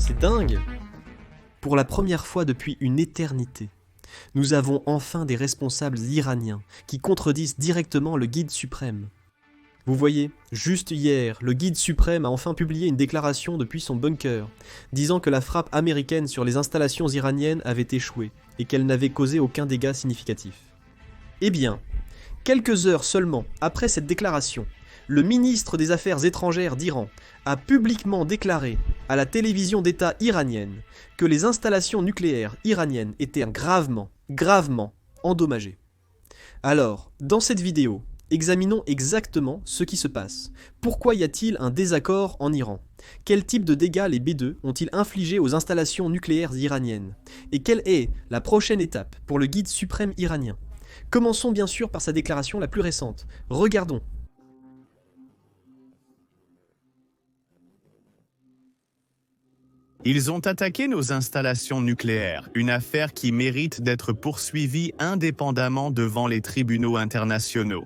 C'est dingue! Pour la première fois depuis une éternité, nous avons enfin des responsables iraniens qui contredisent directement le guide suprême. Vous voyez, juste hier, le guide suprême a enfin publié une déclaration depuis son bunker, disant que la frappe américaine sur les installations iraniennes avait échoué et qu'elle n'avait causé aucun dégât significatif. Eh bien, quelques heures seulement après cette déclaration, le ministre des Affaires étrangères d'Iran a publiquement déclaré à la télévision d'État iranienne que les installations nucléaires iraniennes étaient gravement endommagées. Alors, dans cette vidéo, examinons exactement ce qui se passe. Pourquoi y a-t-il un désaccord en Iran? Quel type de dégâts les B2 ont-ils infligés aux installations nucléaires iraniennes? Et quelle est la prochaine étape pour le guide suprême iranien? Commençons bien sûr par sa déclaration la plus récente. Regardons. Ils ont attaqué nos installations nucléaires, une affaire qui mérite d'être poursuivie indépendamment devant les tribunaux internationaux.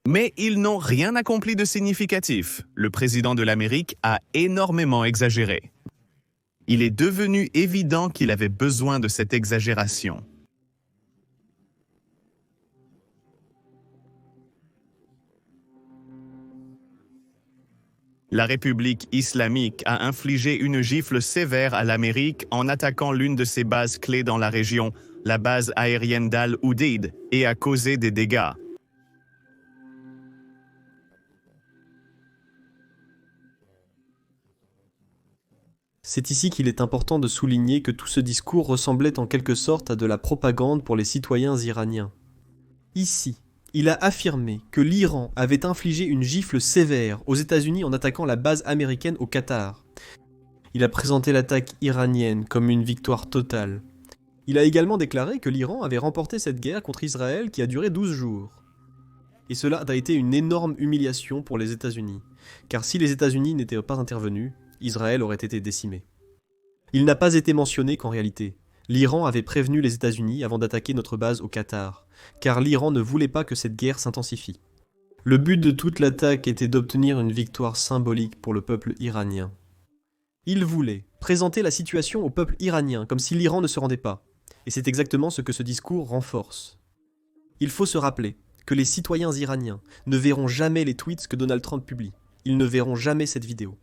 Mais ils n'ont rien accompli de significatif. Le président de l'Amérique a énormément exagéré. Il est devenu évident qu'il avait besoin de cette exagération. La République islamique a infligé une gifle sévère à l'Amérique en attaquant l'une de ses bases clés dans la région, la base aérienne d'Al-Udeid, et a causé des dégâts. C'est ici qu'il est important de souligner que tout ce discours ressemblait en quelque sorte à de la propagande pour les citoyens iraniens. Ici, il a affirmé que l'Iran avait infligé une gifle sévère aux États-Unis en attaquant la base américaine au Qatar. Il a présenté l'attaque iranienne comme une victoire totale. Il a également déclaré que l'Iran avait remporté cette guerre contre Israël qui a duré 12 jours. Et cela a été une énorme humiliation pour les États-Unis, car si les États-Unis n'étaient pas intervenus, Israël aurait été décimé. Il n'a pas été mentionné qu'en réalité, l'Iran avait prévenu les États-Unis avant d'attaquer notre base au Qatar, car l'Iran ne voulait pas que cette guerre s'intensifie. Le but de toute l'attaque était d'obtenir une victoire symbolique pour le peuple iranien. Il voulait présenter la situation au peuple iranien comme si l'Iran ne se rendait pas, et c'est exactement ce que ce discours renforce. Il faut se rappeler que les citoyens iraniens ne verront jamais les tweets que Donald Trump publie. Ils ne verront jamais cette vidéo.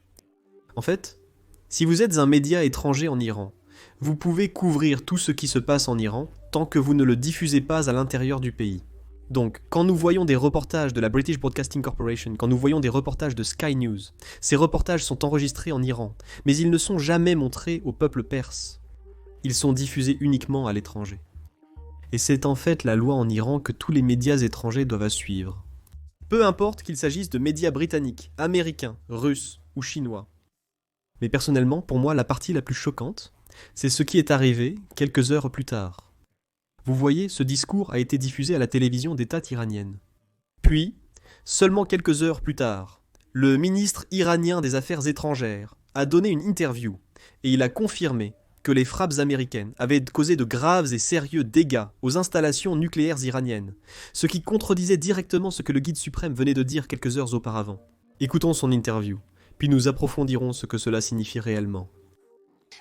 En fait, si vous êtes un média étranger en Iran, vous pouvez couvrir tout ce qui se passe en Iran tant que vous ne le diffusez pas à l'intérieur du pays. Donc, quand nous voyons des reportages de la British Broadcasting Corporation, quand nous voyons des reportages de Sky News, ces reportages sont enregistrés en Iran, mais ils ne sont jamais montrés au peuple perse. Ils sont diffusés uniquement à l'étranger. Et c'est en fait la loi en Iran que tous les médias étrangers doivent suivre. Peu importe qu'il s'agisse de médias britanniques, américains, russes ou chinois. Mais personnellement, pour moi, la partie la plus choquante, c'est ce qui est arrivé quelques heures plus tard. Vous voyez, ce discours a été diffusé à la télévision d'État iranienne. Puis, seulement quelques heures plus tard, le ministre iranien des Affaires étrangères a donné une interview et il a confirmé que les frappes américaines avaient causé de graves et sérieux dégâts aux installations nucléaires iraniennes, ce qui contredisait directement ce que le guide suprême venait de dire quelques heures auparavant. Écoutons son interview. Puis nous approfondirons ce que cela signifie réellement.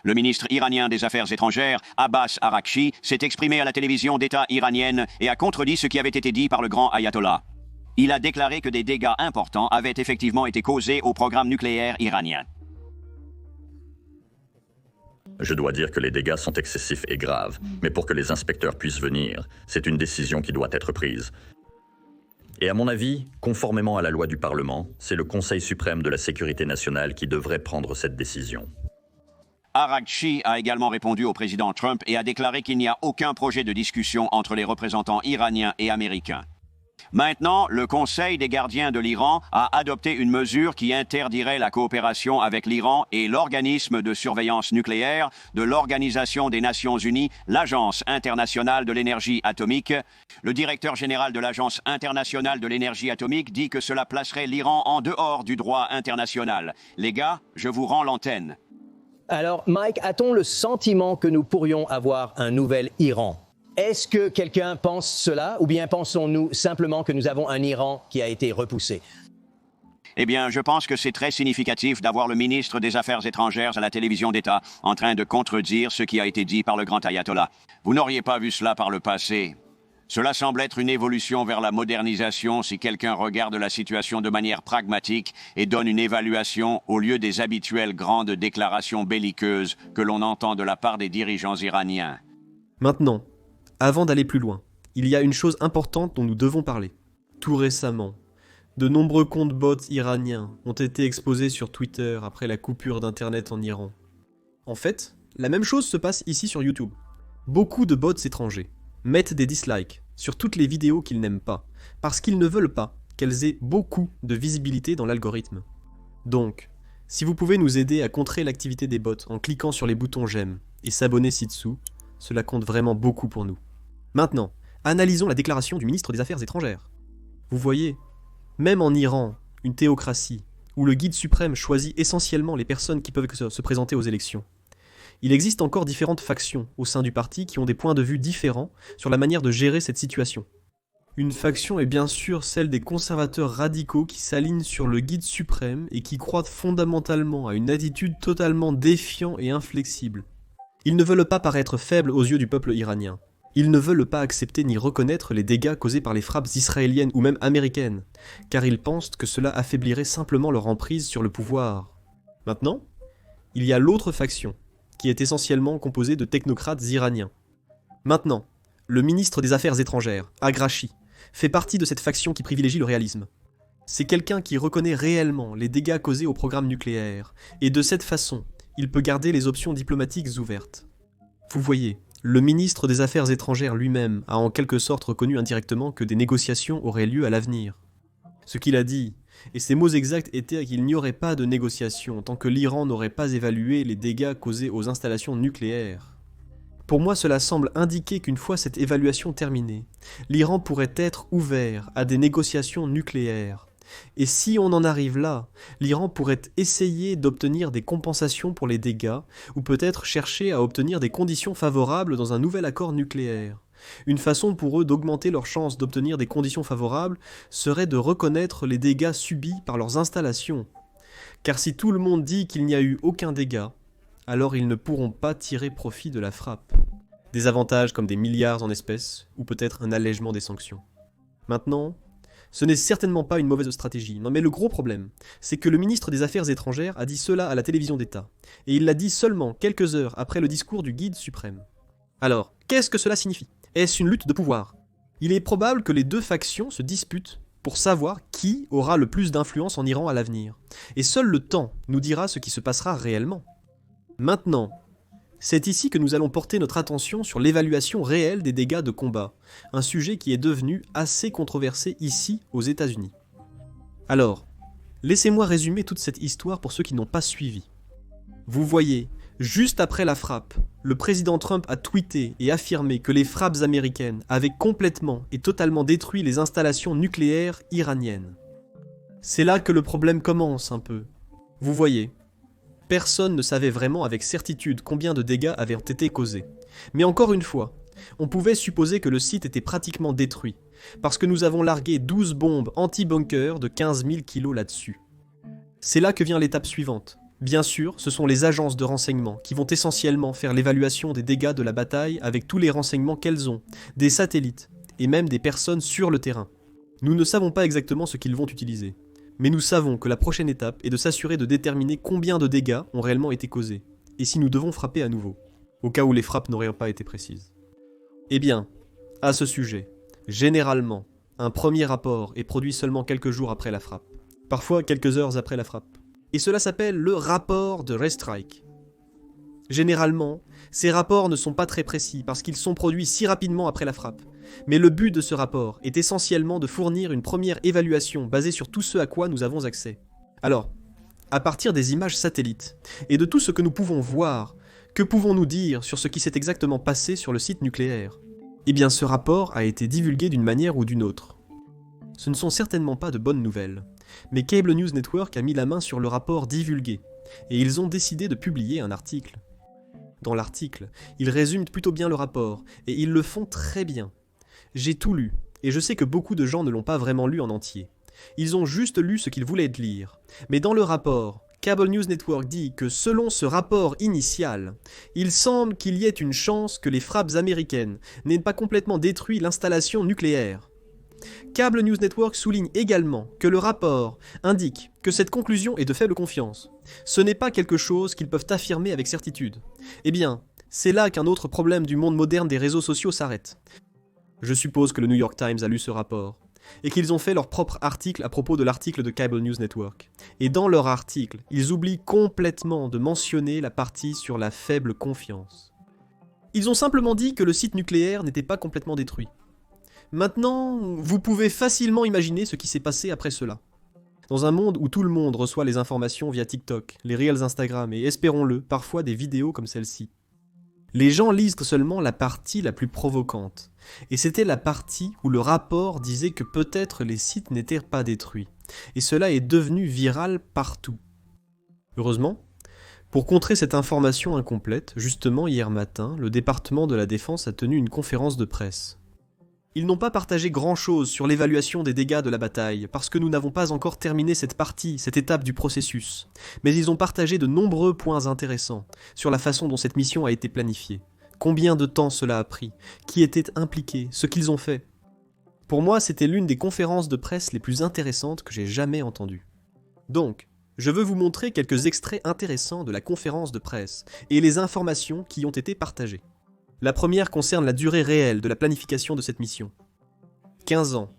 Le ministre iranien des Affaires étrangères, Abbas Araghchi, s'est exprimé à la télévision d'État iranienne et a contredit ce qui avait été dit par le grand ayatollah. Il a déclaré que des dégâts importants avaient effectivement été causés au programme nucléaire iranien. Je dois dire que les dégâts sont excessifs et graves, mais pour que les inspecteurs puissent venir, c'est une décision qui doit être prise. Et à mon avis, conformément à la loi du Parlement, c'est le Conseil suprême de la sécurité nationale qui devrait prendre cette décision. Araghchi a également répondu au président Trump et a déclaré qu'il n'y a aucun projet de discussion entre les représentants iraniens et américains. Maintenant, le Conseil des gardiens de l'Iran a adopté une mesure qui interdirait la coopération avec l'Iran et l'organisme de surveillance nucléaire de l'Organisation des Nations Unies, l'Agence internationale de l'énergie atomique. Le directeur général de l'Agence internationale de l'énergie atomique dit que cela placerait l'Iran en dehors du droit international. Les gars, je vous rends l'antenne. Alors, Mike, a-t-on le sentiment que nous pourrions avoir un nouvel Iran ? Est-ce que quelqu'un pense cela, ou bien pensons-nous simplement que nous avons un Iran qui a été repoussé? Eh bien, je pense que c'est très significatif d'avoir le ministre des Affaires étrangères à la télévision d'État en train de contredire ce qui a été dit par le grand ayatollah. Vous n'auriez pas vu cela par le passé. Cela semble être une évolution vers la modernisation si quelqu'un regarde la situation de manière pragmatique et donne une évaluation au lieu des habituelles grandes déclarations belliqueuses que l'on entend de la part des dirigeants iraniens. Maintenant, avant d'aller plus loin, il y a une chose importante dont nous devons parler. Tout récemment, de nombreux comptes bots iraniens ont été exposés sur Twitter après la coupure d'Internet en Iran. En fait, la même chose se passe ici sur YouTube. Beaucoup de bots étrangers mettent des dislikes sur toutes les vidéos qu'ils n'aiment pas, parce qu'ils ne veulent pas qu'elles aient beaucoup de visibilité dans l'algorithme. Donc, si vous pouvez nous aider à contrer l'activité des bots en cliquant sur les boutons j'aime et s'abonner ci-dessous, cela compte vraiment beaucoup pour nous. Maintenant, analysons la déclaration du ministre des Affaires étrangères. Vous voyez, même en Iran, une théocratie, où le guide suprême choisit essentiellement les personnes qui peuvent se présenter aux élections, il existe encore différentes factions au sein du parti qui ont des points de vue différents sur la manière de gérer cette situation. Une faction est bien sûr celle des conservateurs radicaux qui s'alignent sur le guide suprême et qui croient fondamentalement à une attitude totalement défiante et inflexible. Ils ne veulent pas paraître faibles aux yeux du peuple iranien. Ils ne veulent pas accepter ni reconnaître les dégâts causés par les frappes israéliennes ou même américaines, car ils pensent que cela affaiblirait simplement leur emprise sur le pouvoir. Maintenant, il y a l'autre faction, qui est essentiellement composée de technocrates iraniens. Maintenant, le ministre des Affaires étrangères, Agrachi, fait partie de cette faction qui privilégie le réalisme. C'est quelqu'un qui reconnaît réellement les dégâts causés au programme nucléaire, et de cette façon, il peut garder les options diplomatiques ouvertes. Vous voyez, le ministre des Affaires étrangères lui-même a en quelque sorte reconnu indirectement que des négociations auraient lieu à l'avenir. Ce qu'il a dit, et ses mots exacts étaient qu'il n'y aurait pas de négociations tant que l'Iran n'aurait pas évalué les dégâts causés aux installations nucléaires. Pour moi, cela semble indiquer qu'une fois cette évaluation terminée, l'Iran pourrait être ouvert à des négociations nucléaires. Et si on en arrive là, l'Iran pourrait essayer d'obtenir des compensations pour les dégâts, ou peut-être chercher à obtenir des conditions favorables dans un nouvel accord nucléaire. Une façon pour eux d'augmenter leurs chances d'obtenir des conditions favorables serait de reconnaître les dégâts subis par leurs installations. Car si tout le monde dit qu'il n'y a eu aucun dégât, alors ils ne pourront pas tirer profit de la frappe. Des avantages comme des milliards en espèces, ou peut-être un allègement des sanctions. Maintenant, ce n'est certainement pas une mauvaise stratégie, non mais le gros problème, c'est que le ministre des Affaires étrangères a dit cela à la télévision d'État, et il l'a dit seulement quelques heures après le discours du guide suprême. Alors, qu'est-ce que cela signifie ? Est-ce une lutte de pouvoir ? Il est probable que les deux factions se disputent pour savoir qui aura le plus d'influence en Iran à l'avenir, et seul le temps nous dira ce qui se passera réellement. Maintenant, c'est ici que nous allons porter notre attention sur l'évaluation réelle des dégâts de combat, un sujet qui est devenu assez controversé ici aux États-Unis. Alors, laissez-moi résumer toute cette histoire pour ceux qui n'ont pas suivi. Vous voyez, juste après la frappe, le président Trump a tweeté et affirmé que les frappes américaines avaient complètement et totalement détruit les installations nucléaires iraniennes. C'est là que le problème commence un peu. Vous voyez, personne ne savait vraiment avec certitude combien de dégâts avaient été causés. Mais encore une fois, on pouvait supposer que le site était pratiquement détruit, parce que nous avons largué 12 bombes anti-bunker de 15 000 kilos là-dessus. C'est là que vient l'étape suivante. Bien sûr, ce sont les agences de renseignement qui vont essentiellement faire l'évaluation des dégâts de la bataille avec tous les renseignements qu'elles ont, des satellites, et même des personnes sur le terrain. Nous ne savons pas exactement ce qu'ils vont utiliser. Mais nous savons que la prochaine étape est de s'assurer de déterminer combien de dégâts ont réellement été causés, et si nous devons frapper à nouveau, au cas où les frappes n'auraient pas été précises. Eh bien, à ce sujet, généralement, un premier rapport est produit seulement quelques jours après la frappe, parfois quelques heures après la frappe, et cela s'appelle le rapport de Restrike. Généralement, ces rapports ne sont pas très précis parce qu'ils sont produits si rapidement après la frappe. Mais le but de ce rapport est essentiellement de fournir une première évaluation basée sur tout ce à quoi nous avons accès. Alors, à partir des images satellites et de tout ce que nous pouvons voir, que pouvons-nous dire sur ce qui s'est exactement passé sur le site nucléaire ? Eh bien, ce rapport a été divulgué d'une manière ou d'une autre. Ce ne sont certainement pas de bonnes nouvelles, mais Cable News Network a mis la main sur le rapport divulgué, et ils ont décidé de publier un article. Dans l'article, ils résument plutôt bien le rapport, et ils le font très bien. J'ai tout lu, et je sais que beaucoup de gens ne l'ont pas vraiment lu en entier. Ils ont juste lu ce qu'ils voulaient lire. Mais dans le rapport, Cable News Network dit que selon ce rapport initial, il semble qu'il y ait une chance que les frappes américaines n'aient pas complètement détruit l'installation nucléaire. Cable News Network souligne également que le rapport indique que cette conclusion est de faible confiance. Ce n'est pas quelque chose qu'ils peuvent affirmer avec certitude. Eh bien, c'est là qu'un autre problème du monde moderne des réseaux sociaux s'arrête. Je suppose que le New York Times a lu ce rapport, et qu'ils ont fait leur propre article à propos de l'article de Cable News Network. Et dans leur article, ils oublient complètement de mentionner la partie sur la faible confiance. Ils ont simplement dit que le site nucléaire n'était pas complètement détruit. Maintenant, vous pouvez facilement imaginer ce qui s'est passé après cela. Dans un monde où tout le monde reçoit les informations via TikTok, les Reels Instagram et, espérons-le, parfois des vidéos comme celle-ci, les gens lisent seulement la partie la plus provocante. Et c'était la partie où le rapport disait que peut-être les sites n'étaient pas détruits. Et cela est devenu viral partout. Heureusement, pour contrer cette information incomplète, justement hier matin, le département de la Défense a tenu une conférence de presse. Ils n'ont pas partagé grand-chose sur l'évaluation des dégâts de la bataille, parce que nous n'avons pas encore terminé cette partie, cette étape du processus. Mais ils ont partagé de nombreux points intéressants sur la façon dont cette mission a été planifiée. Combien de temps cela a pris, qui était impliqué, ce qu'ils ont fait. Pour moi, c'était l'une des conférences de presse les plus intéressantes que j'ai jamais entendues. Donc, je veux vous montrer quelques extraits intéressants de la conférence de presse et les informations qui ont été partagées. La première concerne la durée réelle de la planification de cette mission. 15 ans.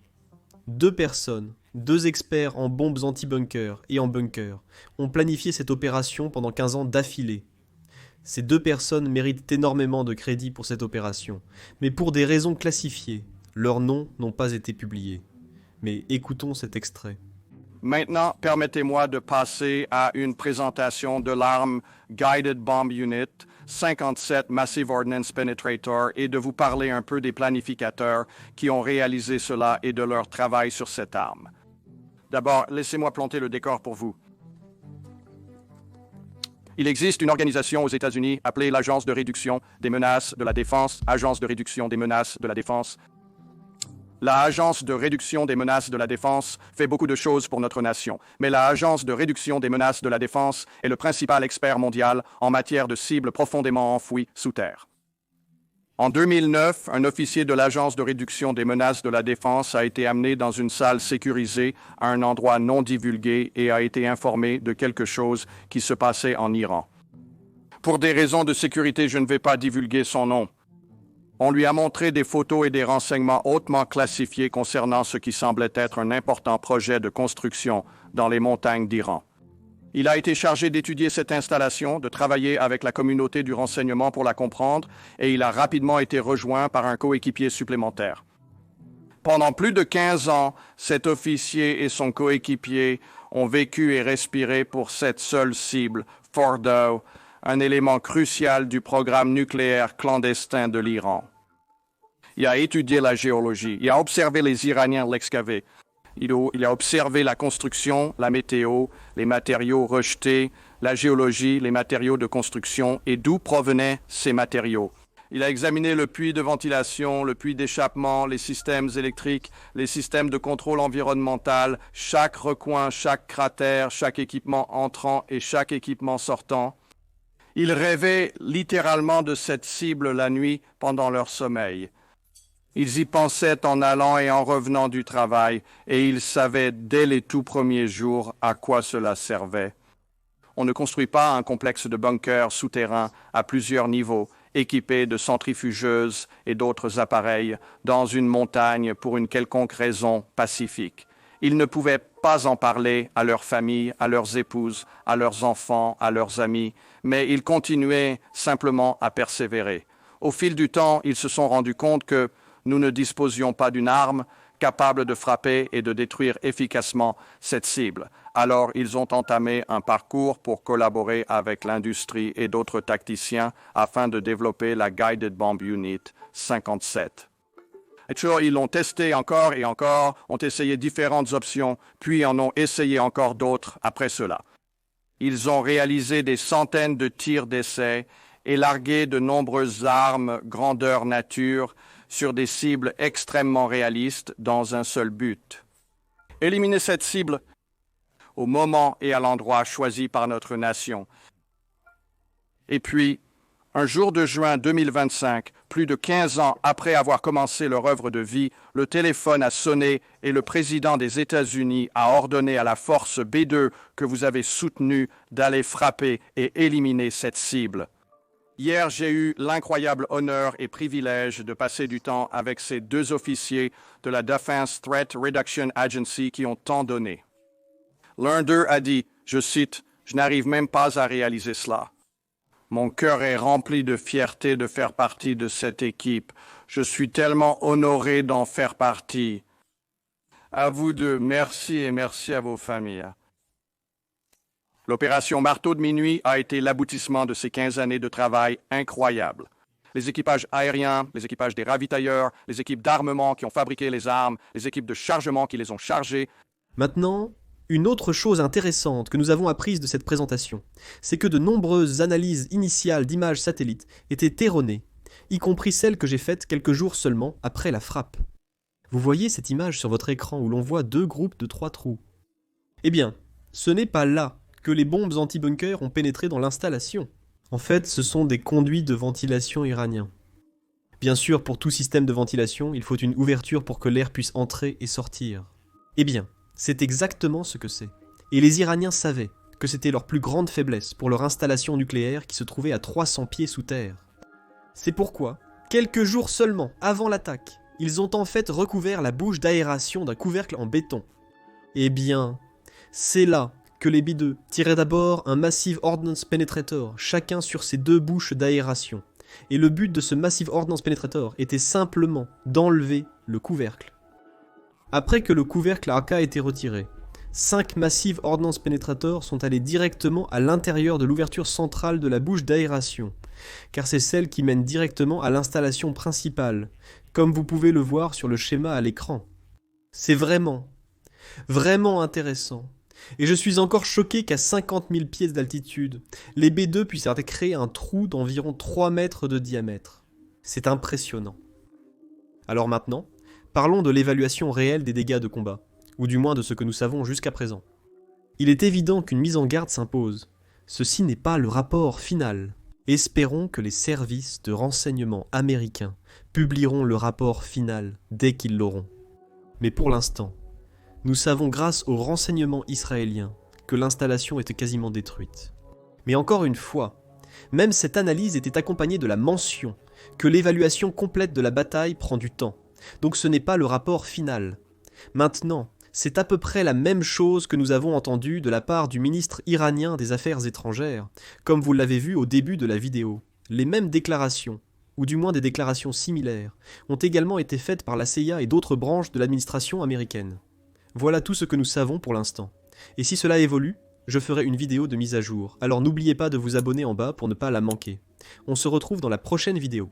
2 personnes, 2 experts en bombes anti-bunker et en bunker, ont planifié cette opération pendant 15 ans d'affilée. Ces 2 personnes méritent énormément de crédit pour cette opération, mais pour des raisons classifiées, leurs noms n'ont pas été publiés. Mais écoutons cet extrait. Maintenant, permettez-moi de passer à une présentation de l'arme Guided Bomb Unit 57 Massive Ordnance Penetrator et de vous parler un peu des planificateurs qui ont réalisé cela et de leur travail sur cette arme. D'abord, laissez-moi planter le décor pour vous. Il existe une organisation aux États-Unis appelée l'Agence de réduction des menaces de la défense, Agence de réduction des menaces de la défense. L'Agence de réduction des menaces de la défense fait beaucoup de choses pour notre nation, mais l'Agence de réduction des menaces de la défense est le principal expert mondial en matière de cibles profondément enfouies sous terre. En 2009, un officier de l'Agence de réduction des menaces de la défense a été amené dans une salle sécurisée à un endroit non divulgué et a été informé de quelque chose qui se passait en Iran. Pour des raisons de sécurité, je ne vais pas divulguer son nom. On lui a montré des photos et des renseignements hautement classifiés concernant ce qui semblait être un important projet de construction dans les montagnes d'Iran. Il a été chargé d'étudier cette installation, de travailler avec la communauté du renseignement pour la comprendre, et il a rapidement été rejoint par un coéquipier supplémentaire. Pendant plus de 15 ans, cet officier et son coéquipier ont vécu et respiré pour cette seule cible, Fordow, un élément crucial du programme nucléaire clandestin de l'Iran. Il a étudié la géologie, il a observé les Iraniens l'excaver, il a observé la construction, la météo, les matériaux rejetés, la géologie, les matériaux de construction et d'où provenaient ces matériaux. Il a examiné le puits de ventilation, le puits d'échappement, les systèmes électriques, les systèmes de contrôle environnemental, chaque recoin, chaque cratère, chaque équipement entrant et chaque équipement sortant. Ils rêvaient littéralement de cette cible la nuit pendant leur sommeil. Ils y pensaient en allant et en revenant du travail, et ils savaient dès les tout premiers jours à quoi cela servait. On ne construit pas un complexe de bunkers souterrains à plusieurs niveaux, équipés de centrifugeuses et d'autres appareils, dans une montagne pour une quelconque raison pacifique. Ils ne pouvaient pas en parler à leurs familles, à leurs épouses, à leurs enfants, à leurs amis, mais ils continuaient simplement à persévérer. Au fil du temps, ils se sont rendus compte que nous ne disposions pas d'une arme capable de frapper et de détruire efficacement cette cible. Alors, ils ont entamé un parcours pour collaborer avec l'industrie et d'autres tacticiens afin de développer la Guided Bomb Unit 57. Et toujours, ils l'ont testé encore et encore, ont essayé différentes options, puis en ont essayé encore d'autres après cela. Ils ont réalisé des centaines de tirs d'essai et largué de nombreuses armes grandeur nature sur des cibles extrêmement réalistes dans un seul but. Éliminer cette cible au moment et à l'endroit choisi par notre nation. Et puis, un jour de juin 2025, plus de 15 ans après avoir commencé leur œuvre de vie, le téléphone a sonné et le président des États-Unis a ordonné à la force B2 que vous avez soutenue d'aller frapper et éliminer cette cible. Hier, j'ai eu l'incroyable honneur et privilège de passer du temps avec ces deux officiers de la Defense Threat Reduction Agency qui ont tant donné. L'un d'eux a dit, je cite, « Je n'arrive même pas à réaliser cela. Mon cœur est rempli de fierté de faire partie de cette équipe. Je suis tellement honoré d'en faire partie. À vous deux, merci et merci à vos familles. » L'opération Marteau de minuit a été l'aboutissement de ces 15 années de travail incroyables. Les équipages aériens, les équipages des ravitailleurs, les équipes d'armement qui ont fabriqué les armes, les équipes de chargement qui les ont chargées. Maintenant, une autre chose intéressante que nous avons apprise de cette présentation, c'est que de nombreuses analyses initiales d'images satellites étaient erronées, y compris celles que j'ai faites quelques jours seulement après la frappe. Vous voyez cette image sur votre écran où l'on voit deux groupes de 3 trous. Eh bien, ce n'est pas là que les bombes anti-bunker ont pénétré dans l'installation. En fait, ce sont des conduits de ventilation iraniens. Bien sûr, pour tout système de ventilation, il faut une ouverture pour que l'air puisse entrer et sortir. Eh bien, c'est exactement ce que c'est. Et les Iraniens savaient que c'était leur plus grande faiblesse pour leur installation nucléaire qui se trouvait à 300 pieds sous terre. C'est pourquoi, quelques jours seulement avant l'attaque, ils ont en fait recouvert la bouche d'aération d'un couvercle en béton. Eh bien, c'est là que les B2 tiraient d'abord un Massive Ordnance Penetrator, chacun sur ses 2 bouches d'aération. Et le but de ce Massive Ordnance Penetrator était simplement d'enlever le couvercle. Après que le couvercle AK a été retiré, 5 Massive Ordnance Penetrator sont allés directement à l'intérieur de l'ouverture centrale de la bouche d'aération, car c'est celle qui mène directement à l'installation principale, comme vous pouvez le voir sur le schéma à l'écran. C'est vraiment intéressant. Et je suis encore choqué qu'à 50 000 pieds d'altitude, les B2 puissent créer un trou d'environ 3 mètres de diamètre. C'est impressionnant. Alors maintenant, parlons de l'évaluation réelle des dégâts de combat, ou du moins de ce que nous savons jusqu'à présent. Il est évident qu'une mise en garde s'impose. Ceci n'est pas le rapport final. Espérons que les services de renseignement américains publieront le rapport final dès qu'ils l'auront. Mais pour l'instant, nous savons grâce aux renseignements israéliens que l'installation était quasiment détruite. Mais encore une fois, même cette analyse était accompagnée de la mention que l'évaluation complète de la bataille prend du temps. Donc ce n'est pas le rapport final. Maintenant, c'est à peu près la même chose que nous avons entendu de la part du ministre iranien des Affaires étrangères, comme vous l'avez vu au début de la vidéo. Les mêmes déclarations, ou du moins des déclarations similaires, ont également été faites par la CIA et d'autres branches de l'administration américaine. Voilà tout ce que nous savons pour l'instant. Et si cela évolue, je ferai une vidéo de mise à jour. Alors n'oubliez pas de vous abonner en bas pour ne pas la manquer. On se retrouve dans la prochaine vidéo.